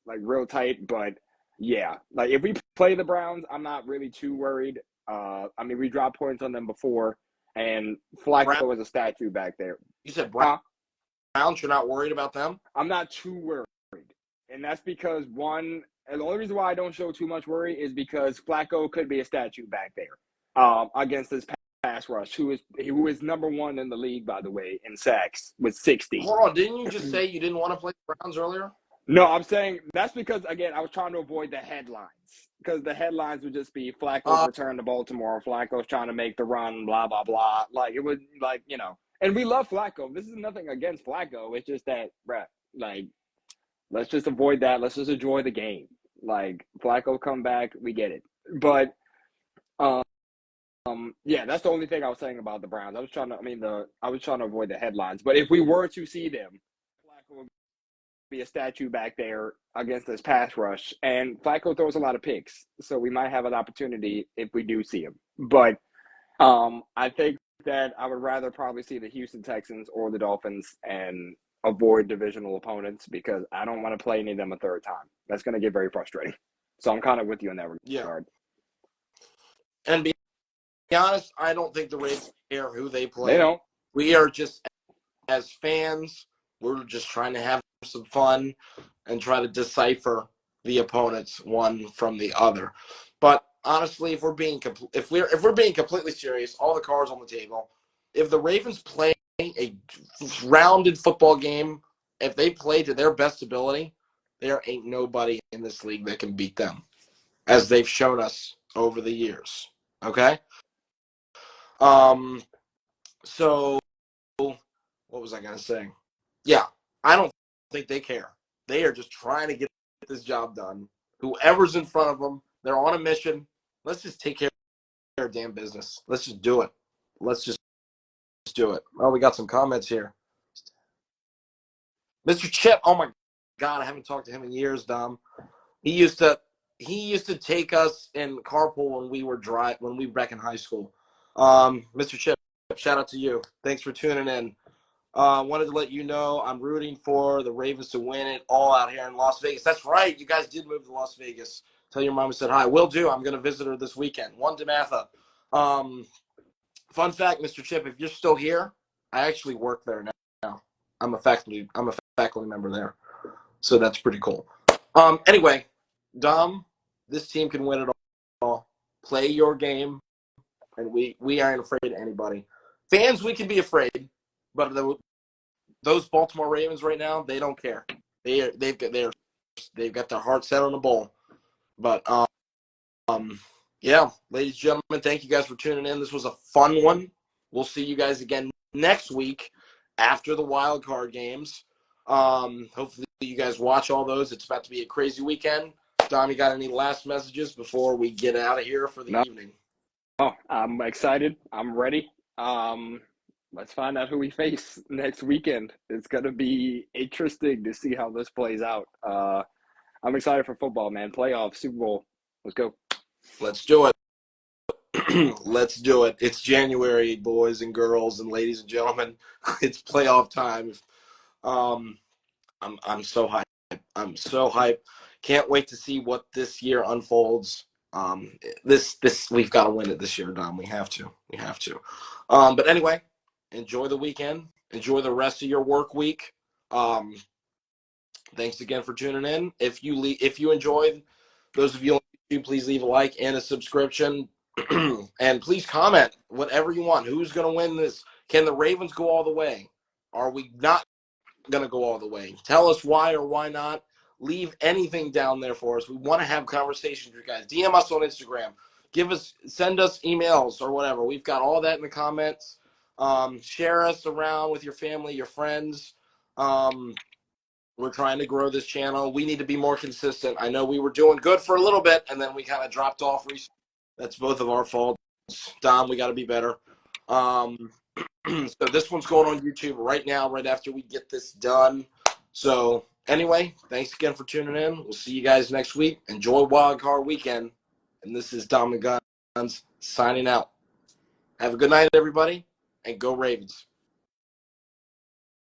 S3: real tight, but yeah, like if we play the Browns, I'm not really too worried. I mean, we dropped points on them before, and Flacco was a statue back there.
S2: You said Browns. You're not worried about them?
S3: I'm not too worried, and that's because one. And the only reason why I don't show too much worry is because Flacco could be a statue back there against this pass rush, who is number one in the league, by the way, in sacks with 60.
S2: Hold on, didn't you just say you didn't want to play the Browns earlier?
S3: No, I'm saying that's because, again, I was trying to avoid the headlines. Because the headlines would just be Flacco's return to Baltimore, Flacco's trying to make the run, blah, blah, blah. Like, it would, like, you know. And we love Flacco. This is nothing against Flacco. It's just that, bruh, like, let's just avoid that. Let's just enjoy the game. Like, Flacco come back, we get it. But, yeah, that's the only thing I was saying about the Browns. I was trying to avoid the headlines. But if we were to see them, Flacco would be a statue back there against this pass rush. And Flacco throws a lot of picks, so we might have an opportunity if we do see him. But I think that I would rather probably see the Houston Texans or the Dolphins and avoid divisional opponents because I don't want to play any of them a third time. That's going to get very frustrating. So I'm kind of with you in that regard.
S2: Yeah. And be honest, I don't think the Ravens care who they play.
S3: They don't.
S2: We are just, as fans, we're just trying to have some fun and try to decipher the opponents one from the other. But honestly, if we're being completely serious, all the cards on the table, if the Ravens play a rounded football game, if they play to their best ability, there ain't nobody in this league that can beat them, as they've shown us over the years. Okay? So what was I going to say? Yeah, I don't think they care. They are just trying to get this job done. Whoever's in front of them, they're on a mission. Let's just take care of our damn business. Let's just do it. Let's just do it. Oh, we got some comments here. Mr. Chip, oh my God, I haven't talked to him in years, Dom. He used to take us in carpool when we were back in high school. Mr. Chip, shout out to you. Thanks for tuning in. Wanted to let you know I'm rooting for the Ravens to win it all out here in Las Vegas. That's right. You guys did move to Las Vegas. Tell your mom I said hi. Will do. I'm going to visit her this weekend. One to Matha. Fun fact, Mr. Chip, if you're still here, I actually work there now. I'm a faculty member there. So that's pretty cool. Anyway, Dom, this team can win it all. Play your game, and we aren't afraid of anybody. Fans, we can be afraid, but those Baltimore Ravens right now, they don't care. They've got their heart set on the ball. But yeah, ladies and gentlemen, thank you guys for tuning in. This was a fun one. We'll see you guys again next week after the wild card games. Hopefully you guys watch all those. It's about to be a crazy weekend. Dom, you got any last messages before we get out of here for the evening?
S3: Oh, I'm excited. I'm ready. Let's find out who we face next weekend. It's going to be interesting to see how this plays out. I'm excited for football, man. Playoffs, Super Bowl. Let's go.
S2: Let's do it. Let's do it. It's January, boys and girls and ladies and gentlemen. It's playoff time. I'm so hyped. I'm so hyped. Can't wait to see what this year unfolds. This we've got to win it this year, Dom. We have to. But anyway, enjoy the weekend. Enjoy the rest of your work week. Thanks again for tuning in. If you enjoyed, those of you on YouTube, please leave a like and a subscription. And please comment whatever you want. Who's going to win this? Can the Ravens go all the way? Are we not going to go all the way? Tell us why or why not. leave anything down there for us. We want to have conversations with you guys. DM us on Instagram. Send us emails or whatever. We've got all that in the comments. Share us around with your family, your friends. We're trying to grow this channel. We need to be more consistent. I know we were doing good for a little bit, and then we kind of dropped off recently. That's both of our faults. Dom, we got to be better. So this one's going on YouTube right now, right after we get this done. So anyway, thanks again for tuning in. We'll see you guys next week. Enjoy Wild Card Weekend. And this is Dom and Gonz signing out. Have a good night, everybody, and go Ravens.